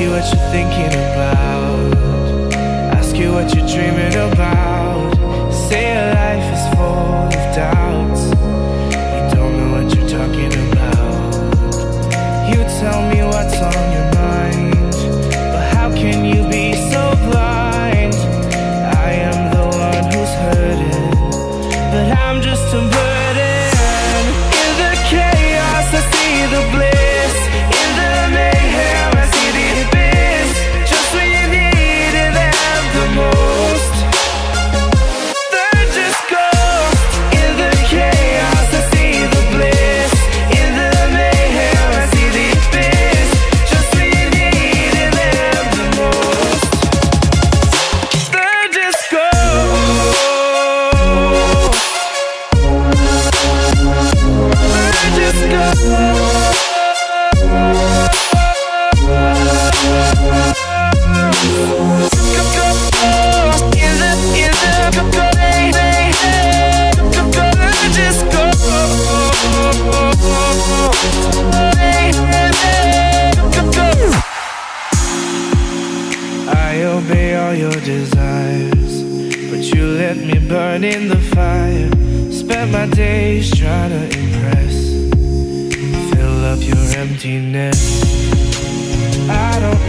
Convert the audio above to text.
you what you're thinking about, ask you what you're dreaming about. Say your life is full of doubts, you don't know what you're talking about. You tell me what's on your mind, but how can you be so blind? I am the one who's hurting, but I'm just a burden. In the chaos I see the bliss, in the mayhem I see the abyss. Just when you needed them the most, they're just ghosts. In the chaos I see the bliss, in the mayhem I see the abyss. Just when you needed them the most, they're just ghosts. They're just ghosts. I obey all your desires, but you let me burn in the fire. Spent my days trying to impress, fill up your emptiness. I don't